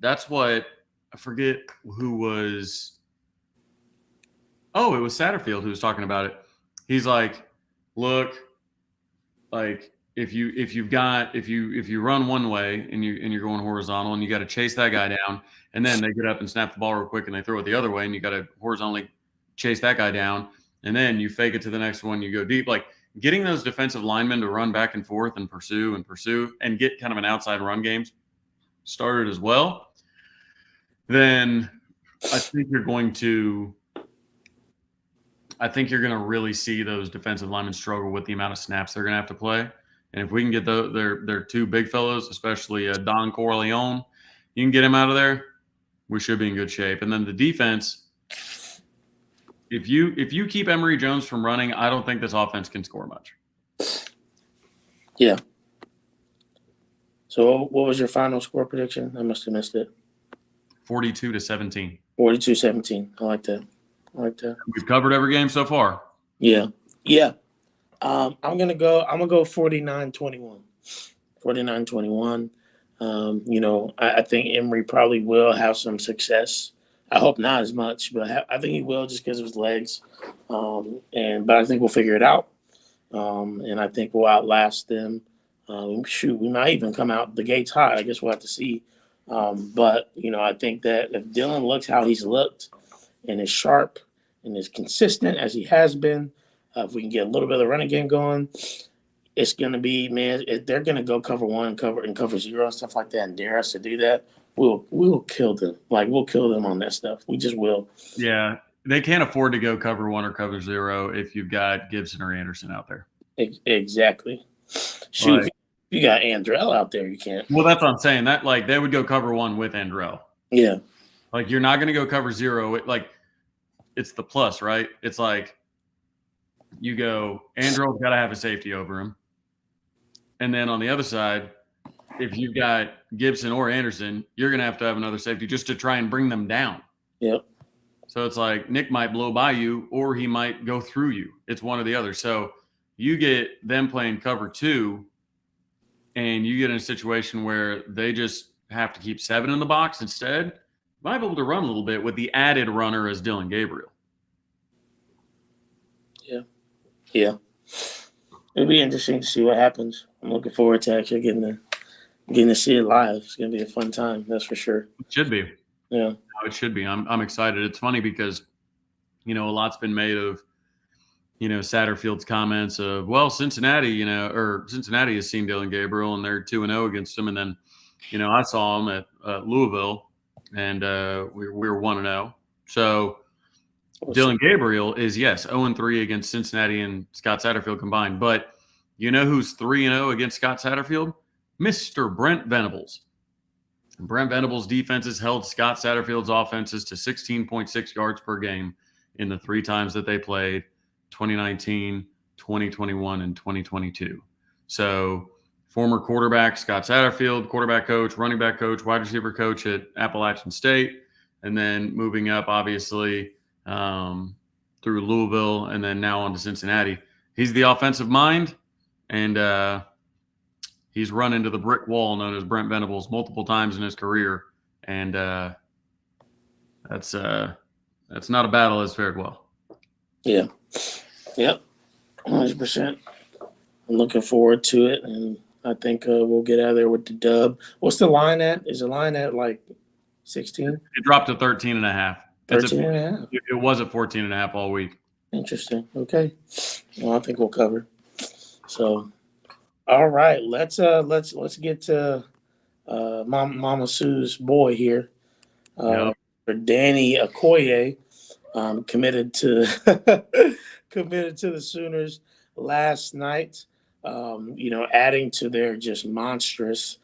that's what I forget who was. Oh, it was Satterfield who was talking about it. He's like, look, like if you run one way and you're going horizontal and you got to chase that guy down, and then they get up and snap the ball real quick and they throw it the other way and you got to horizontally chase that guy down, and then you fake it to the next one, you go deep. Like getting those defensive linemen to run back and forth and pursue and get kind of an outside run game started as well, then I think you're going to really see those defensive linemen struggle with the amount of snaps they're going to have to play. And if we can get their 2 big fellows, especially Don Corleone, you can get him out of there, we should be in good shape. And then the defense, if you keep Emory Jones from running, I don't think this offense can score much. Yeah. So what was your final score prediction? I must have missed it. 42-17. 42-17. I like that. We've covered every game so far. Yeah. I'm gonna go 49-21. 49-21. I think Emory probably will have some success. I hope not as much, but I think he will just because of his legs. But I think we'll figure it out. And I think we'll outlast them. We might even come out the gates hot. I guess we'll have to see. But I think that if Dylan looks how he's looked and is sharp and is consistent as he has been, if we can get a little bit of the running game going, it's going to be, man, if they're going to go cover 1 and cover 0 and stuff like that and dare us to do that, we'll kill them. Like, we'll kill them on that stuff. We just will. Yeah. They can't afford to go cover 1 or cover 0 if you've got Gibson or Anderson out there. Exactly. Shoot, if you got Andrell out there, you can't. Well, that's what I'm saying. That, like, they would go cover 1 with Andrell. Yeah. Like, you're not going to go cover 0. It's the plus, right? It's like you go, Andrell's got to have a safety over him. And then on the other side, if you've got Gibson or Anderson, you're going to have another safety just to try and bring them down. Yep. So it's like Nick might blow by you or he might go through you. It's one or the other. So you get them playing cover 2 and you get in a situation where they just have to keep 7 in the box instead, you might be able to run a little bit with the added runner as Dylan Gabriel. Yeah. It'll be interesting to see what happens. I'm looking forward to actually getting to see it live. It's gonna be a fun time, that's for sure. It should be. Yeah. No, it should be. I'm excited. It's funny because, a lot's been made of, Satterfield's comments of, well, Cincinnati has seen Dylan Gabriel and they're 2-0 against him. And then, I saw him at Louisville and we were 1-0. So Dylan Gabriel is, yes, 0-3 against Cincinnati and Scott Satterfield combined. But you know who's 3-0 against Scott Satterfield? Mr. Brent Venables. Brent Venables' defenses held Scott Satterfield's offenses to 16.6 yards per game in the 3 times that they played, 2019, 2021, and 2022. So former quarterback Scott Satterfield, quarterback coach, running back coach, wide receiver coach at Appalachian State, and then moving up, obviously, through Louisville and then now on to Cincinnati. He's the offensive mind, and he's run into the brick wall known as Brent Venables multiple times in his career, and that's not a battle that's fared well. Yeah. Yep. 100%. I'm looking forward to it, and I think we'll get out of there with the dub. What's the line at? Is the line at like 16? It dropped to 13.5. 13.5. It was at 14.5 all week. Interesting. Okay. Well, I think we'll cover. So, all right. Let's get to Mama Sue's boy here. For Danny Okoye, committed to the Sooners last night. Adding to their just monstrous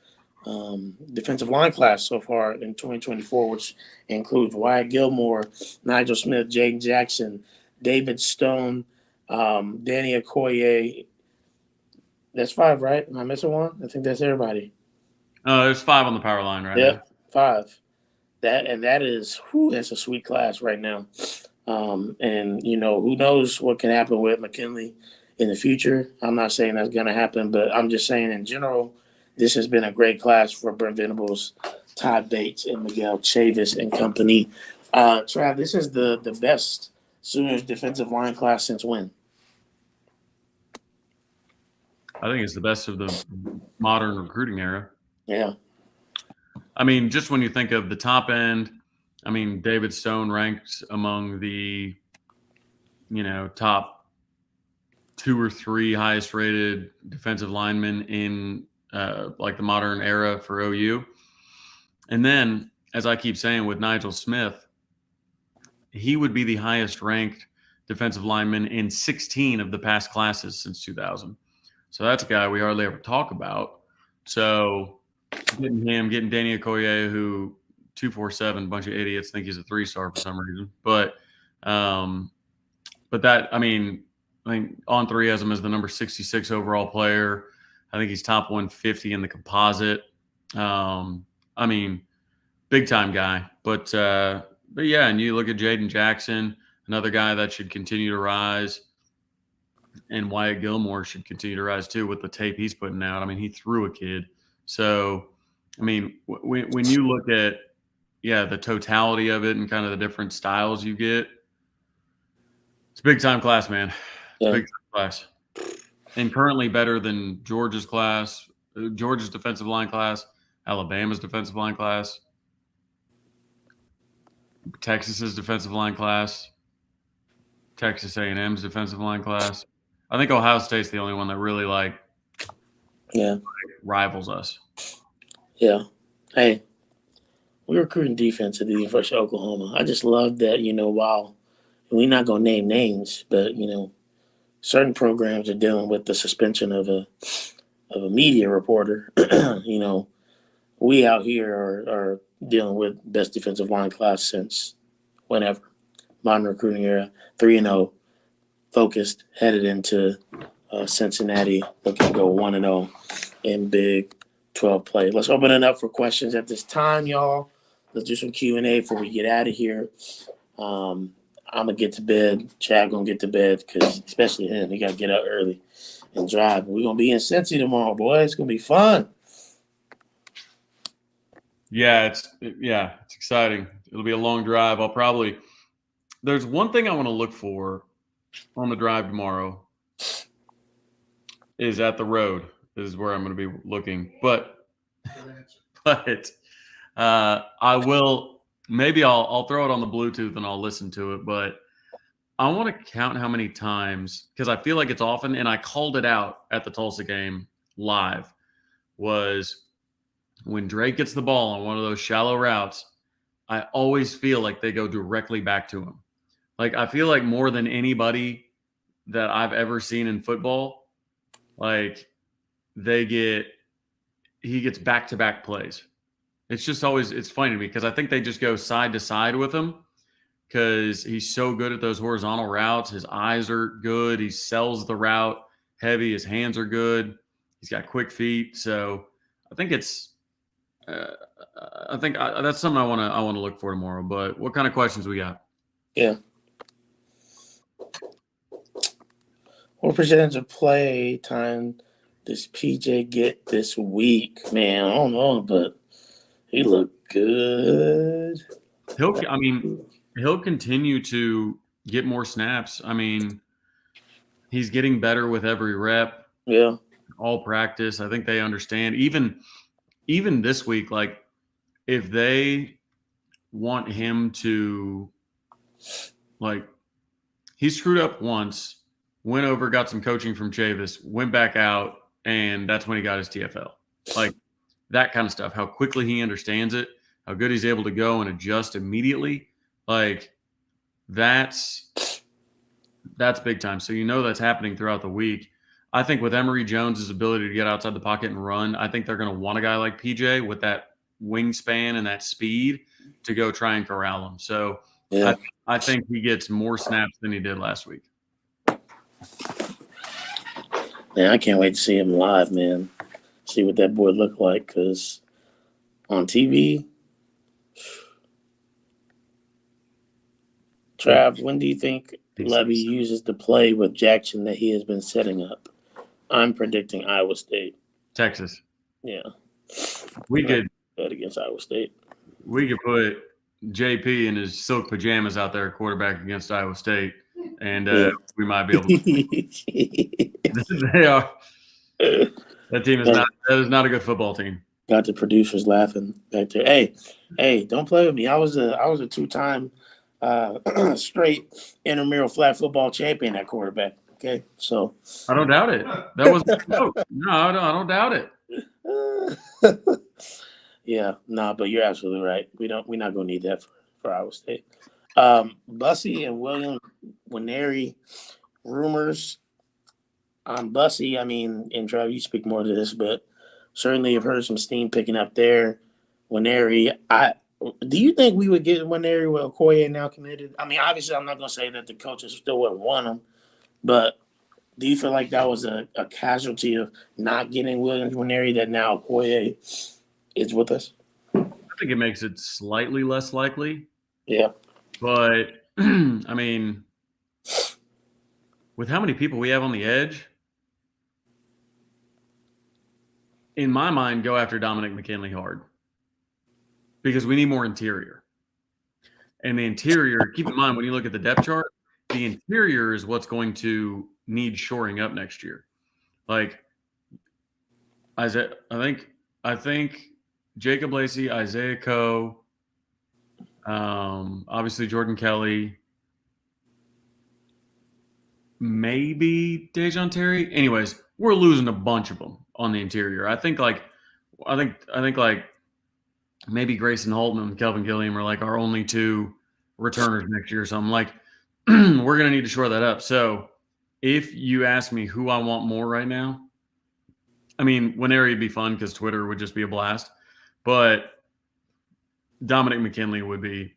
defensive line class so far in 2024, which includes Wyatt Gilmore, Nigel Smith, Jaden Jackson, David Stone, Danny Okoye. That's 5, right? Am I missing one? I think that's everybody. There's 5 on the power line right now. 5. That's a sweet class right now. And who knows what can happen with McKinley in the future. I'm not saying that's going to happen, but I'm just saying in general, this has been a great class for Brent Venables, Todd Bates, and Miguel Chavis and company. Trav, this is the best Sooners defensive line class since when? I think it's the best of the modern recruiting era. Yeah. I mean, just when you think of the top end, I mean, David Stone ranks among the, top 2 or 3 highest rated defensive linemen in like the modern era for OU. And then, as I keep saying with Nigel Smith, he would be the highest ranked defensive lineman in 16 of the past classes since 2000. So that's a guy we hardly ever talk about. So getting Danny Okoye, who 247, bunch of idiots think he's a 3-star for some reason. But that, I think On3 has him as the number 66 overall player. I think he's top 150 in the composite. Big time guy. But yeah, and you look at Jaden Jackson, another guy that should continue to rise. And Wyatt Gilmore should continue to rise too with the tape he's putting out. I mean, he threw a kid. So, I mean, when you look at, the totality of it and kind of the different styles you get, it's a big time class, man. Yeah. Big time class. And currently better than Georgia's class, Georgia's defensive line class, Alabama's defensive line class, Texas's defensive line class, Texas A&M's defensive line class. I think Ohio State's the only one that really rivals us. Yeah. Hey, we're recruiting defense at the University of Oklahoma. I just love that, while we're not going to name names, but, certain programs are dealing with the suspension of a media reporter. We out here are dealing with best defensive line class since whenever. Modern recruiting era, 3-0, focused, headed into Cincinnati, looking to go 1-0 in Big 12 play. Let's open it up for questions at this time, y'all. Let's do some Q&A before we get out of here. I'm going to get to bed. Chad going to get to bed because especially him, he got to get up early. and drive. We're gonna be in Cincy tomorrow, boy. It's gonna be fun. Yeah, it's exciting. It'll be a long drive. There's one thing I want to look for on the drive tomorrow is at the road. This is where I'm going to be looking. But I will, maybe I'll throw it on the Bluetooth and I'll listen to it. But I want to count how many times, because I feel like it's often, and I called it out at the Tulsa game live, was when Drake gets the ball on one of those shallow routes, I always feel like they go directly back to him. Like, I feel like more than anybody that I've ever seen in football, like he gets back-to-back plays. It's just always, it's funny to me because I think they just go side to side with him because he's so good at those horizontal routes. His eyes are good. He sells the route heavy. His hands are good. He's got quick feet. So I think that's something I want to look for tomorrow. But what kind of questions we got? Yeah. What percentage of play time does PJ get this week? Man, I don't know, but he looked good. He'll continue to get more snaps. I mean, he's getting better with every rep. Yeah. All practice. I think they understand. Even this week, like if they want him to, like, he screwed up once, went over, got some coaching from Chavis, went back out, and that's when he got his TFL. Like that kind of stuff, how quickly he understands it, how good he's able to go and adjust immediately. Like that's big time. So that's happening throughout the week. I think with Emory Jones's ability to get outside the pocket and run, I think they're going to want a guy like PJ with that wingspan and that speed to go try and corral him. So yeah. I think he gets more snaps than he did last week. Man, I can't wait to see him live, man. See what that boy look like, because on TV, Trav, when do you think Levy uses the play with Jackson that he has been setting up? I'm predicting Iowa State. Texas. Yeah. We could bet against Iowa State. We could put JP in his silk pajamas out there, quarterback against Iowa State, and we might be able to. They are. That team is not a good football team. Got the producers laughing back there. Hey, don't play with me. I was a two-time straight intramural flag football champion at quarterback. Okay, so I don't doubt it. That was no, I don't doubt it. Yeah, but you're absolutely right. We're not gonna need that for Iowa State. Bussy and William Nwaneri rumors on Bussy. I mean, and Trav, you speak more to this, but certainly I've heard some steam picking up there. Nwaneri, do you think we would get Nwaneri with Okoye now committed? I mean, obviously, I'm not gonna say that the coaches still wouldn't want him, but do you feel like that was a casualty of not getting William Nwaneri that now Okoye is with us? I think it makes it slightly less likely. Yeah. But, I mean, with how many people we have on the edge, in my mind, go after Dominic McKinley hard. Because we need more interior. And the interior, keep in mind, when you look at the depth chart, the interior is what's going to need shoring up next year. Like, I think Jacob Lacey, Isaiah Coe, obviously Jordan Kelly, maybe Dejon Terry. Anyways, we're losing a bunch of them on the interior. I think maybe Grayson Holtman and Kelvin Gilliam are like our only two returners next year or something. Like, we're going to need to shore that up. So if you ask me who I want more right now, I mean, Nwaneri would be fun because Twitter would just be a blast. But Dominic McKinley would be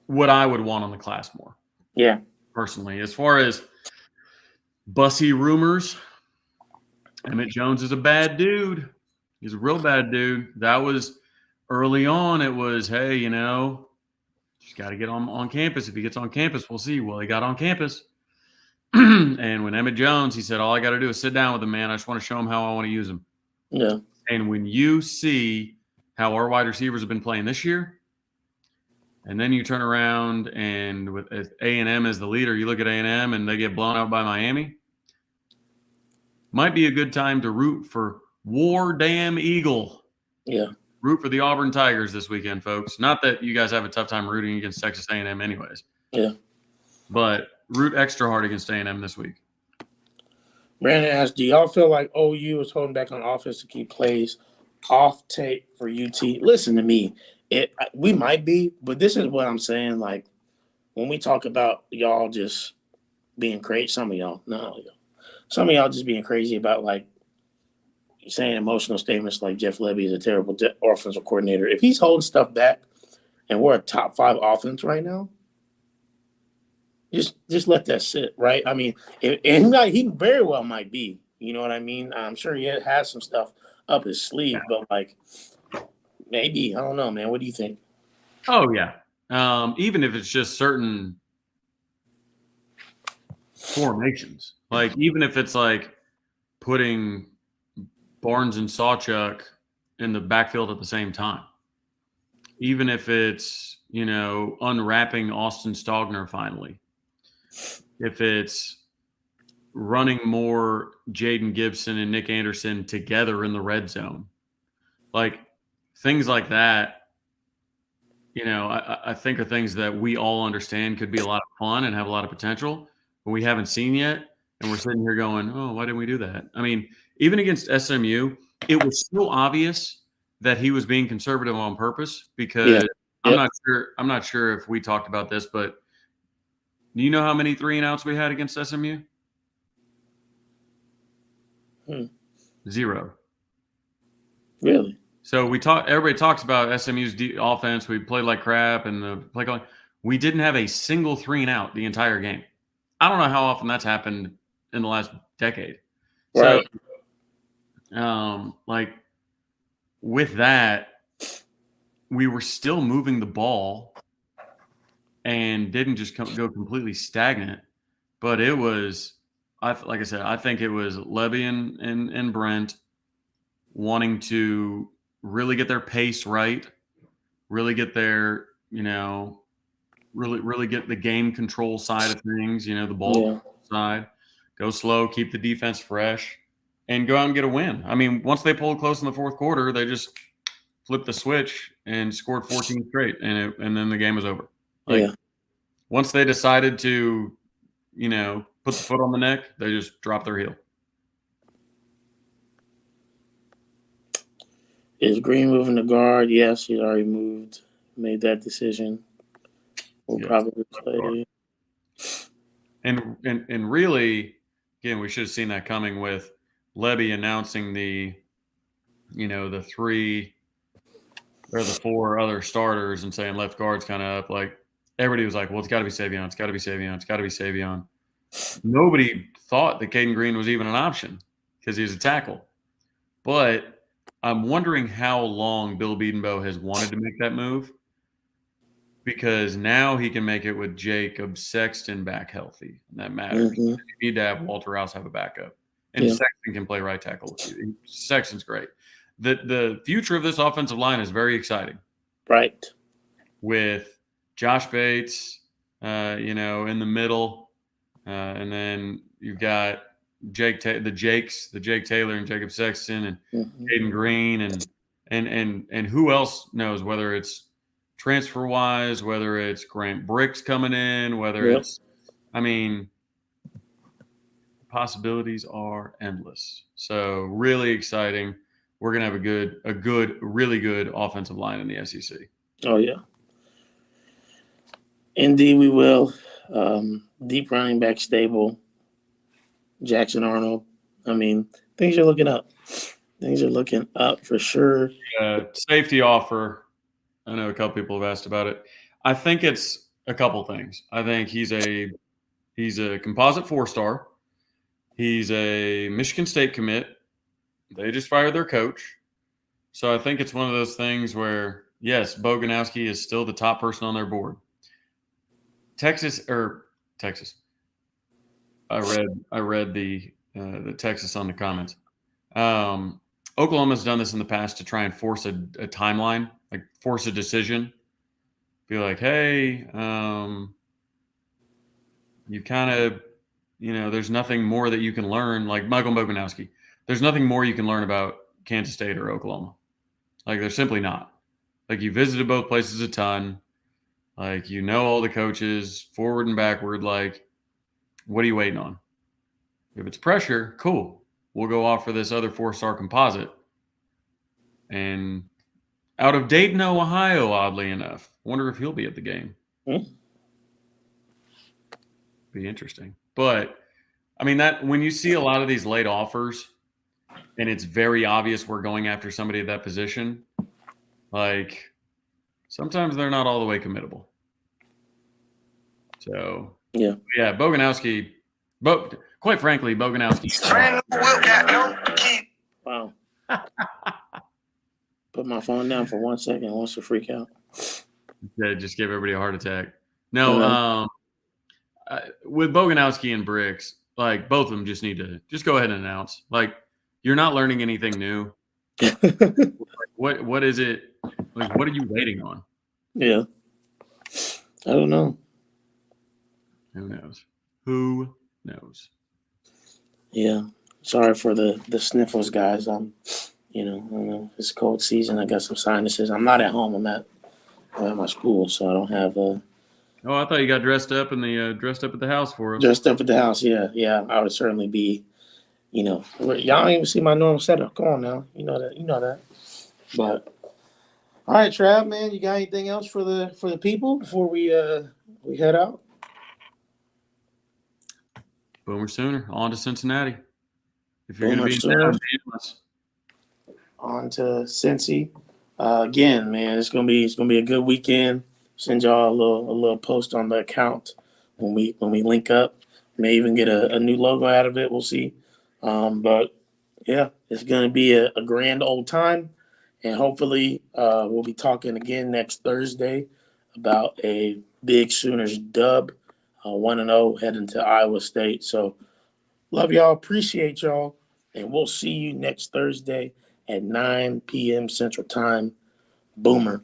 what I would want on the class more. Yeah. Personally. As far as Bussy rumors, Emmett Jones is a bad dude. He's a real bad dude. That was early on. It was, hey, just got to get on campus. If he gets on campus, we'll see. Well, he got on campus. And when Emmett Jones, he said, all I got to do is sit down with him, man. I just want to show him how I want to use him. Yeah. And when you see how our wide receivers have been playing this year, and then you turn around and with A&M as the leader, you look at A&M and they get blown out by Miami, might be a good time to root for War Damn Eagle. Yeah. Root for the Auburn Tigers this weekend, folks. Not that you guys have a tough time rooting against Texas A&M anyways. Yeah. But root extra hard against A&M this week. Brandon asked, do y'all feel like OU is holding back on offense to keep plays off tape for UT? Listen to me. We might be, but this is what I'm saying. Like, when we talk about y'all just being crazy, some of y'all just being crazy about, like, saying emotional statements like Jeff Lebby is a terrible offensive coordinator. If he's holding stuff back and we're a top 5 offense right now, just let that sit, right? I mean, he very well might be. You know what I mean? I'm sure he has some stuff up his sleeve, but, like, maybe. I don't know, man. What do you think? Oh, yeah. Even if it's just certain formations. Like, even if it's, like, putting Barnes and Sawchuk in the backfield at the same time. Even if it's, unwrapping Austin Stogner finally. If it's running more Jaden Gibson and Nick Anderson together in the red zone. Like, things like that, I think are things that we all understand could be a lot of fun and have a lot of potential, but we haven't seen yet. And we're sitting here going, oh, why didn't we do that? I mean, even against SMU, it was so obvious that he was being conservative on purpose because I'm not sure if we talked about this, but do you know how many 3-and-outs we had against SMU? 0. Really? So everybody talks about SMU's offense. We played like crap and the play calling. We didn't have a single 3-and-out the entire game. I don't know how often that's happened in the last decade. Right. So, with that, we were still moving the ball and didn't just go completely stagnant. But it was, like I said, I think it was Levy and Brent wanting to really get their pace right, really get their, really get the game control side of things, the ball side, go slow, keep the defense fresh, and go out and get a win. I mean, once they pulled close in the fourth quarter, they just flipped the switch and scored 14 straight, and then the game was over. Once they decided to, put the foot on the neck, they just dropped their heel. Is Green moving to guard? Yes, he's already made that decision. We'll probably play. And really, again, we should have seen that coming with Levy announcing the 3 or the 4 other starters and saying left guard's kind of up. Like, everybody was like, well, it's got to be Savion. It's got to be Savion. It's got to be Savion. Nobody thought that Caden Green was even an option because he's a tackle. But I'm wondering how long Bill Bedenbaugh has wanted to make that move, because now he can make it with Jacob Sexton back healthy. And that matters. Mm-hmm. You need to have Walter Rouse have a backup. And Sexton can play right tackle with you. Sexton's great. The future of this offensive line is very exciting. Right. With Josh Bates, in the middle. And then you've got Jake Taylor and Jacob Sexton and Caden Green and who else knows, whether it's transfer wise, whether it's Grant Bricks coming in, whether it's, possibilities are endless. So really exciting. We're going to have a really good offensive line in the SEC. Oh yeah. Indeed, we will. Deep running back stable. Jackson Arnold. Things are looking up. Things are looking up for sure. Safety offer. I know a couple people have asked about it. I think it's a couple things. I think he's a composite 4-star. He's a Michigan State commit. They just fired their coach. So I think it's one of those things where, yes, Boganowski is still the top person on their board. Texas. I read the Texas on the comments. Oklahoma's done this in the past to try and force a timeline, like force a decision. Be like, hey, you kind of, there's nothing more that you can learn. Like Michael Boganowski, there's nothing more you can learn about Kansas State or Oklahoma. Like there's simply not. Like you visited both places a ton. Like all the coaches forward and backward. Like, what are you waiting on? If it's pressure, cool. We'll go off for this other 4-star composite. And out of Dayton, Ohio, oddly enough, wonder if he'll be at the game. Be interesting. But I mean, that when you see a lot of these late offers and it's very obvious we're going after somebody at that position, like sometimes they're not all the way committable. So yeah, Boganowski, quite frankly, Boganowski. Wow. Put my phone down for 1 second. Wants to freak out. Yeah, just give everybody a heart attack. No, with Boganowski and Bricks, like both of them just need to just go ahead and announce. Like you're not learning anything new. What is it? Like what are you waiting on? Yeah. I don't know. Who knows? Who knows? Yeah. Sorry for the sniffles, guys. I don't know. It's cold season. I got some sinuses. I'm not at home. I'm at my school, so I don't have Oh, I thought you got dressed up at the house for us. Dressed up at the house, yeah. I would certainly be. Y'all don't even see my normal setup. Come on now, you know that. But all right, Trav, man, you got anything else for the people before we head out? Boomer Sooner, on to Cincinnati. If you're going to be on to Cincy. Again, man, it's gonna be a good weekend. Send y'all a little post on the account when we link up. May even get a new logo out of it. We'll see. But yeah, it's gonna be a grand old time, and hopefully we'll be talking again next Thursday about a big Sooners dub, 1-0 heading to Iowa State. So love y'all, appreciate y'all, and we'll see you next Thursday at 9 p.m. Central Time. Boomer.